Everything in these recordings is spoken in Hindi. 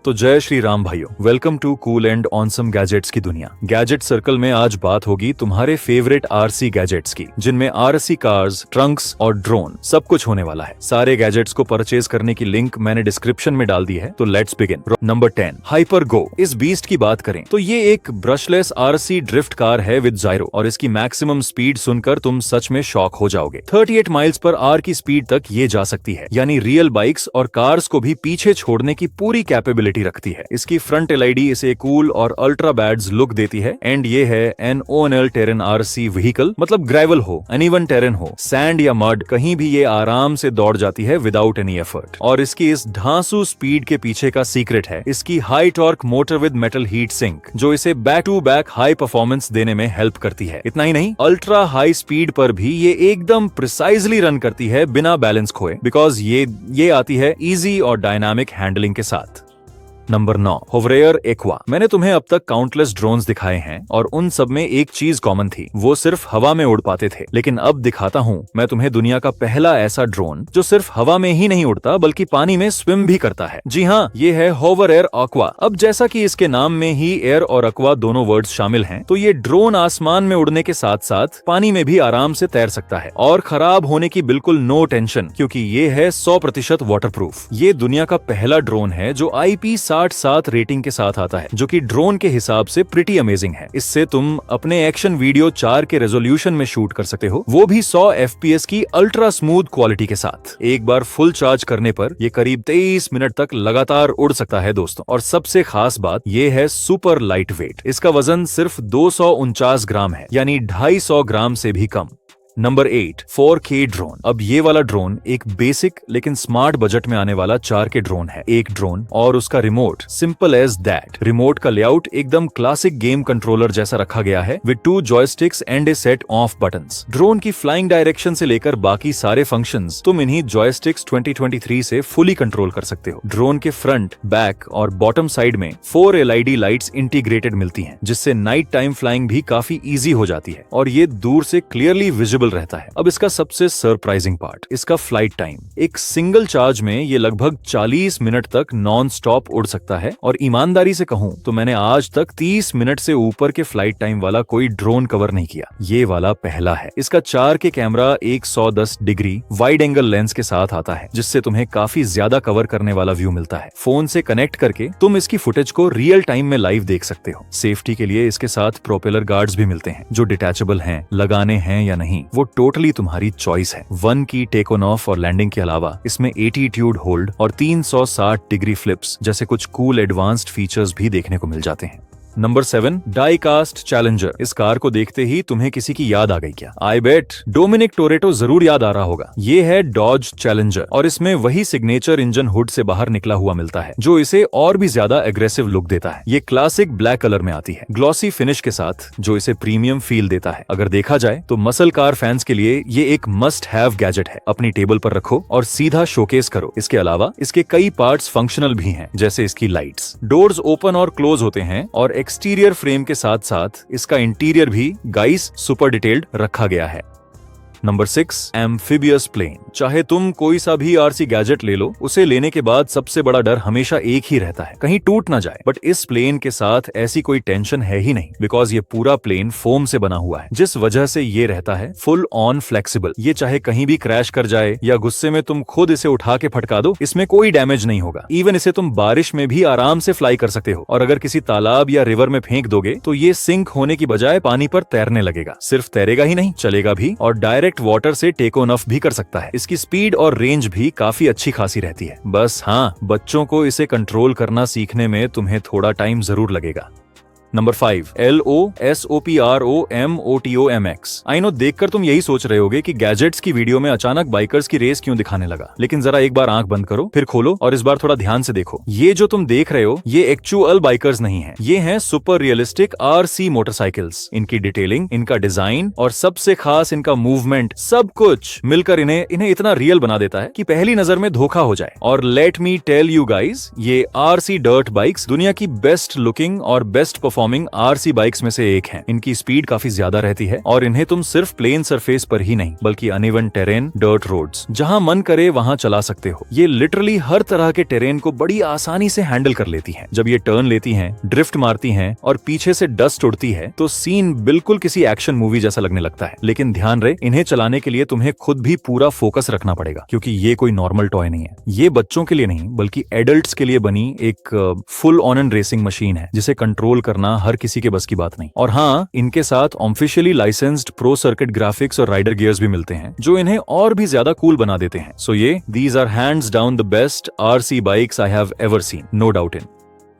तो जय श्री राम भाइयों, welcome to cool and awesome gadgets की दुनिया। गैजेट सर्कल में आज बात होगी तुम्हारे फेवरेट आरसी गैजेट्स की, जिनमें आरसी कार्स, ट्रंक्स और ड्रोन सब कुछ होने वाला है। सारे गैजेट्स को परचेज करने की लिंक मैंने डिस्क्रिप्शन में डाल दी है, तो लेट्स बिगिन। नंबर 10 हाइपर गो। इस बीस्ट की बात करें तो ये एक ब्रशलेस आरसी ड्रिफ्ट कार है विद जायरो, और इसकी मैक्सिमम स्पीड सुनकर तुम सच में शॉक हो जाओगे। 38 माइल्स पर आवर की स्पीड तक ये जा सकती है, यानी रियल बाइक्स और कार्स को भी पीछे छोड़ने की पूरी कैपेबिलिटी रखती है। इसकी फ्रंट एलईडी इसे कूल और अल्ट्रा बैड्स लुक देती है। एंड ये है एन ओएनएल टेरेन आरसी व्हीकल, मतलब ग्रेवल हो, अनइवन टेरेन हो, सैंड या मड, कहीं भी ये आराम से दौड़ जाती है विदाउट एनी एफर्ट। और इसकी इस ढांसू स्पीड के पीछे का सीक्रेट है इसकी high torque motor with metal heat sink, जो इसे back to back high performance देने में हेल्प करती है। इतना ही नहीं, अल्ट्रा हाई स्पीड पर भी ये एकदम प्रिसाइजली रन करती है बिना बैलेंस खोए, बिकॉज ये आती है इजी और डायनामिक हैंडलिंग के साथ। Number 9 HoverAir Aqua. मैंने तुम्हें अब तक काउंटलेस ड्रोन्स दिखाए हैं और उन सब में एक चीज कॉमन थी, वो सिर्फ हवा में उड़ पाते थे। लेकिन अब दिखाता हूँ मैं तुम्हें दुनिया का पहला ऐसा ड्रोन जो सिर्फ हवा में ही नहीं उड़ता बल्कि पानी में स्विम भी करता है। जी हाँ, ये है होवरेयर एक्वा। अब जैसा कि इसके नाम में ही एयर और एक्वा दोनों वर्ड्स शामिल हैं, तो ये ड्रोन आसमान में उड़ने के साथ साथ पानी में भी आराम से तैर सकता है, और खराब होने की बिल्कुल नो टेंशन, क्योंकि ये है 100% वाटरप्रूफ। ये दुनिया का पहला ड्रोन है जो IP67 रेटिंग के साथ आता है, जो कि ड्रोन के हिसाब से प्रिटी अमेजिंग है। इससे तुम अपने एक्शन वीडियो 4 के रेजोल्यूशन में शूट कर सकते हो, वो भी 100 FPS की अल्ट्रा स्मूथ क्वालिटी के साथ। एक बार फुल चार्ज करने पर ये करीब 23 मिनट तक लगातार उड़ सकता है दोस्तों। और सबसे खास बात ये है सुपर लाइट वेट। इसका वजन सिर्फ 249 ग्राम है, यानी 250 ग्राम से भी कम। Number 8 4K drone. अब ये वाला ड्रोन एक बेसिक लेकिन स्मार्ट बजट में आने वाला 4K ड्रोन है। एक ड्रोन और उसका remote, simple as that. Remote का लेआउट एकदम क्लासिक गेम कंट्रोलर जैसा रखा गया है, with 2 joysticks and a set of buttons. Drone की फ्लाइंग डायरेक्शन से लेकर बाकी सारे फंक्शंस तुम इन्हीं जॉयस्टिक्स 2023 से फुली कंट्रोल कर सकते हो। ड्रोन के फ्रंट, बैक और बॉटम साइड में 4 LED लाइट्स इंटीग्रेटेड मिलती हैं, जिससे नाइट टाइम फ्लाइंग भी काफी इजी हो जाती है, और ये दूर से क्लियरली विजिबल रहता है। अब इसका सबसे सरप्राइजिंग पार्ट, इसका फ्लाइट टाइम। एक सिंगल चार्ज में ये लगभग 40 मिनट तक नॉन स्टॉप उड़ सकता है, और ईमानदारी से कहूं तो मैंने आज तक 30 मिनट से ऊपर के फ्लाइट टाइम वाला कोई ड्रोन कवर नहीं किया। ये वाला पहला है। इसका 4K camera 110 degree wide angle lens के साथ आता है, जिससे तुम्हें काफी ज्यादा कवर करने वाला व्यू मिलता है। फोन से कनेक्ट करके तुम इसकी फुटेज को रियल टाइम में लाइव देख सकते हो। सेफ्टी के लिए इसके साथ प्रोपेलर गार्ड्स भी मिलते हैं, जो डिटैचेबल हैं, लगाने हैं या नहीं वो टोटली तुम्हारी चॉइस है। 1 की टेक ऑन ऑफ और लैंडिंग के अलावा इसमें एटीट्यूड होल्ड और 360 डिग्री फ्लिप्स जैसे कुछ कूल एडवांस्ड फीचर्स भी देखने को मिल जाते हैं। Number 7 die cast challenger. इस कार को देखते ही तुम्हें किसी की याद आ गई क्या? आई बेट डोमिनिक टोरेटो जरूर याद आ रहा होगा। ये है डॉज चैलेंजर, और इसमें वही सिग्नेचर इंजन हुड से बाहर निकला हुआ मिलता है, जो इसे और भी ज्यादा एग्रेसिव लुक देता है। ये क्लासिक ब्लैक कलर में आती है, ग्लॉसी फिनिश के साथ, जो इसे प्रीमियम फील देता है। अगर देखा जाए तो मसल कार फैंस के लिए ये एक मस्ट हैव गैजेट है। अपनी टेबल पर रखो और सीधा शोकेस करो। इसके अलावा इसके कई पार्ट्स फंक्शनल भी हैं, जैसे इसकी लाइट्स। डोर्स ओपन और क्लोज होते हैं, और एक्सटीरियर फ्रेम के साथ साथ इसका इंटीरियर भी गाइस सुपर डिटेल्ड रखा गया है। Number 6 amphibious plane. चाहे तुम कोई सा भी आरसी गैजेट ले लो, उसे लेने के बाद सबसे बड़ा डर हमेशा एक ही रहता है, कहीं टूट ना जाए। बट इस प्लेन के साथ ऐसी कोई टेंशन है ही नहीं, बिकॉज ये पूरा प्लेन फोम से बना हुआ है, जिस वजह से ये रहता है फुल ऑन फ्लेक्सिबल। ये चाहे कहीं भी क्रैश कर जाए या गुस्से में तुम खुद इसे उठा के फटका दो, इसमें कोई डैमेज नहीं होगा। इवन इसे तुम बारिश में भी आराम से फ्लाई कर सकते हो, और अगर किसी तालाब या रिवर में फेंक दोगे तो ये सिंक होने की बजाय पानी पर तैरने लगेगा। सिर्फ तैरेगा ही नहीं, चलेगा भी, और डायरेक्ट वाटर से टेक ऑन ऑफ भी कर सकता है। इसकी स्पीड और रेंज भी काफी अच्छी खासी रहती है। बस हाँ, बच्चों को इसे कंट्रोल करना सीखने में तुम्हें थोड़ा टाइम जरूर लगेगा। Number 5 LOSOPROMOTOMX। आई नो, देखकर तुम यही सोच रहे होगे कि गैजेट्स की वीडियो में अचानक बाइकर्स की रेस क्यों दिखाने लगा। लेकिन जरा एक बार आंख बंद करो, फिर खोलो, और इस बार थोड़ा ध्यान से देखो। ये जो तुम देख रहे हो, ये एक्चुअल बाइकर्स नहीं है, ये हैं सुपर रियलिस्टिक RC मोटरसाइकिल्स। इनकी डिटेलिंग, इनका डिजाइन और सबसे खास इनका मूवमेंट, सब कुछ मिलकर इन्हें इतना रियल बना देता है कि पहली नजर में धोखा हो जाए। और let me tell you guys, ये RC डर्ट बाइक्स दुनिया की बेस्ट लुकिंग और best performance performing RC bikes में से एक है। इनकी स्पीड काफी ज्यादा रहती है और इन्हें तुम सिर्फ प्लेन सरफेस पर ही नहीं बल्कि अनइवन टेरेन, डर्ट रोड्स, जहां मन करे वहां चला सकते हो। ये लिटरली हर तरह के टेरेन को बड़ी आसानी से हैंडल कर लेती हैं। जब ये टर्न लेती हैं, ड्रिफ्ट मारती हैं और पीछे से डस्ट उड़ती है तो सीन बिल्कुल किसी एक्शन मूवी जैसा लगने लगता है। लेकिन ध्यान रहे, इन्हें चलाने के लिए तुम्हें खुद भी पूरा फोकस रखना पड़ेगा, क्योंकि ये कोई नॉर्मल टॉय नहीं है। ये बच्चों के लिए नहीं बल्कि एडल्ट्स के लिए बनी एक full on and racing machine है, जिसे कंट्रोल करना हर किसी के बस की बात नहीं। और हाँ, इनके साथ officially licensed pro circuit graphics और राइडर गियर्स भी मिलते हैं, जो इन्हें और भी ज्यादा कूल बना देते हैं। सो ये these are hands down the best RC bikes I have ever seen, no doubt in.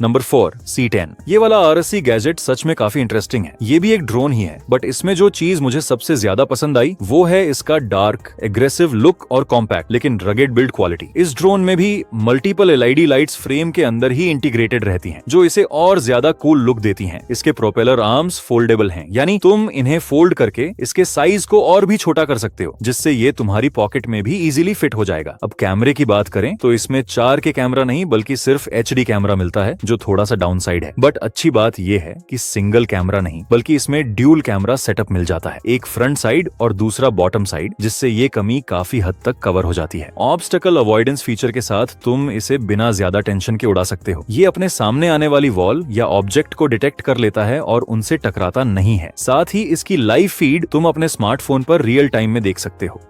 Number 4, C10। ये वाला आरसी गैजेट सच में काफी इंटरेस्टिंग है। ये भी एक ड्रोन ही है, बट इसमें जो चीज मुझे सबसे ज्यादा पसंद आई वो है इसका डार्क, एग्रेसिव लुक और कॉम्पैक्ट लेकिन रगेड बिल्ड क्वालिटी। इस ड्रोन में भी मल्टीपल एलईडी लाइट्स फ्रेम के अंदर ही इंटीग्रेटेड रहती हैं, जो इसे और ज्यादा कूल लुक देती हैं। इसके प्रोपेलर आर्म्स फोल्डेबल हैं, यानी तुम इन्हें फोल्ड करके इसके साइज को और भी छोटा कर सकते हो, जिससे ये तुम्हारी पॉकेट में भी इजीली फिट हो जाएगा। अब कैमरे की बात करें तो इसमें 4 के कैमरा नहीं बल्कि सिर्फ HD कैमरा मिलता है, जो थोड़ा सा डाउन साइड है। बट अच्छी बात यह है कि सिंगल कैमरा नहीं बल्कि इसमें ड्यूल कैमरा सेटअप मिल जाता है, एक फ्रंट साइड और दूसरा बॉटम साइड, जिससे ये कमी काफी हद तक कवर हो जाती है। ऑब्स्टेकल अवॉइडेंस फीचर के साथ तुम इसे बिना ज्यादा टेंशन के उड़ा सकते हो। ये अपने सामने आने वाली वॉल या ऑब्जेक्ट को डिटेक्ट कर लेता है और उनसे टकराता नहीं है। साथ ही इसकी लाइव फीड तुम अपने स्मार्टफोन पर रियल टाइम में देख सकते हो।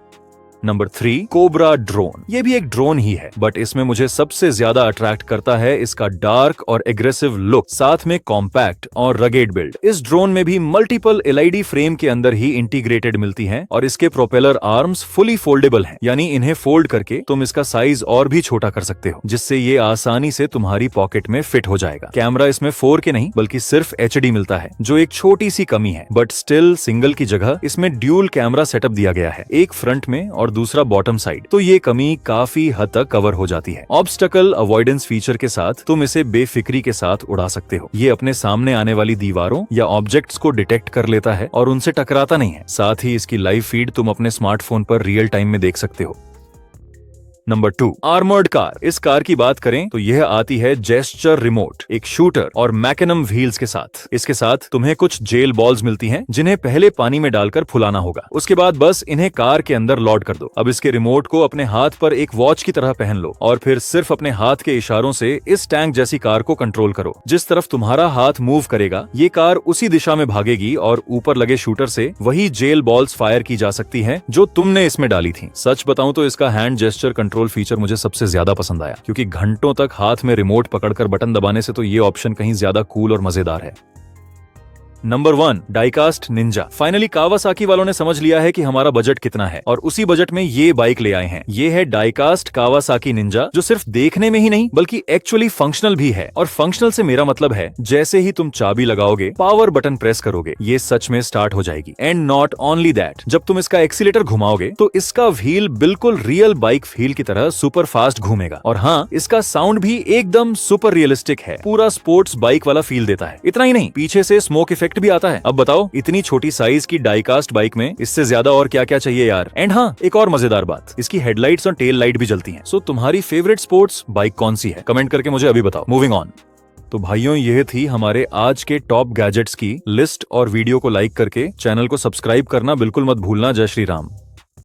Number 3, cobra drone. ये भी एक ड्रोन ही है, बट इसमें मुझे सबसे ज्यादा अट्रैक्ट करता है इसका डार्क और एग्रेसिव लुक, साथ में कॉम्पैक्ट और रगेड बिल्ड। इस ड्रोन में भी मल्टीपल एलईडी फ्रेम के अंदर ही इंटीग्रेटेड मिलती हैं और इसके प्रोपेलर आर्म्स फुली फोल्डेबल हैं, यानी इन्हें फोल्ड करके तुम इसका साइज और भी छोटा कर सकते हो, जिससे ये आसानी से तुम्हारी पॉकेट में फिट हो जाएगा। कैमरा इसमें 4K नहीं बल्कि सिर्फ HD मिलता है, जो एक छोटी सी कमी है, बट स्टिल सिंगल की जगह इसमें ड्यूल कैमरा सेटअप दिया गया है, एक फ्रंट में और दूसरा बॉटम साइड, तो ये कमी काफी हद तक कवर हो जाती है। ऑब्स्टेकल अवॉइडेंस फीचर के साथ तुम इसे बेफिक्री के साथ उड़ा सकते हो। ये अपने सामने आने वाली दीवारों या ऑब्जेक्ट्स को डिटेक्ट कर लेता है और उनसे टकराता नहीं है। साथ ही इसकी लाइव फीड तुम अपने स्मार्टफोन पर रियल टाइम में देख सकते हो। Number 2, armoured car. इस कार की बात करें तो यह आती है जेस्चर रिमोट, एक शूटर और मैकेनम व्हील्स के साथ। इसके साथ तुम्हें कुछ जेल बॉल्स मिलती हैं, जिन्हें पहले पानी में डालकर फुलाना होगा। उसके बाद बस इन्हें कार के अंदर लॉड कर दो। अब इसके रिमोट को अपने हाथ पर एक वॉच की तरह पहन लो और फिर सिर्फ अपने हाथ के इशारों से इस टैंक जैसी कार को कंट्रोल करो। जिस तरफ तुम्हारा हाथ मूव करेगा, ये कार उसी दिशा में भागेगी और ऊपर लगे शूटर से वही जेल बॉल्स फायर की जा सकती हैं जो तुमने इसमें डाली थी। सच बताऊं तो इसका हैंड जेस्चर कंट्रोल फीचर मुझे सबसे ज्यादा पसंद आया, क्योंकि घंटों तक हाथ में रिमोट पकड़कर बटन दबाने से तो ये ऑप्शन कहीं ज्यादा कूल और मजेदार है। Number 1, diecast Ninja. Finally Kawasaki वालों ने समझ लिया है कि हमारा बजट कितना है और उसी बजट में ये बाइक ले आए हैं। ये है डाइकास्ट कावासाकी निंजा, जो सिर्फ देखने में ही नहीं बल्कि एक्चुअली फंक्शनल भी है। और फंक्शनल से मेरा मतलब है जैसे ही तुम चाबी लगाओगे, पावर बटन प्रेस करोगे, ये सच में स्टार्ट हो जाएगी। एंड नॉट ओनली दैट, जब तुम इसका एक्सीलेटर घुमाओगे तो इसका व्हील बिल्कुल रियल बाइक व्हील की तरह सुपर फास्ट घूमेगा। और हाँ, इसका साउंड भी एकदम सुपर रियलिस्टिक है, पूरा स्पोर्ट्स बाइक वाला फील देता है। इतना ही नहीं, पीछे से स्मोक इफेक्ट भी आता है। अब बताओ, इतनी छोटी साइज की डाइकास्ट बाइक में इससे ज्यादा और क्या क्या चाहिए यार। एंड हाँ, एक और मजेदार बात, इसकी हेडलाइट्स और टेल लाइट भी जलती हैं। सो तुम्हारी फेवरेट स्पोर्ट्स बाइक कौन सी है? कमेंट करके मुझे अभी बताओ। Moving on. तो भाइयों, यह थी हमारे आज के टॉप गैजेट्स की लिस्ट, और वीडियो को लाइक करके चैनल को सब्सक्राइब करना बिल्कुल मत भूलना। जय श्री राम।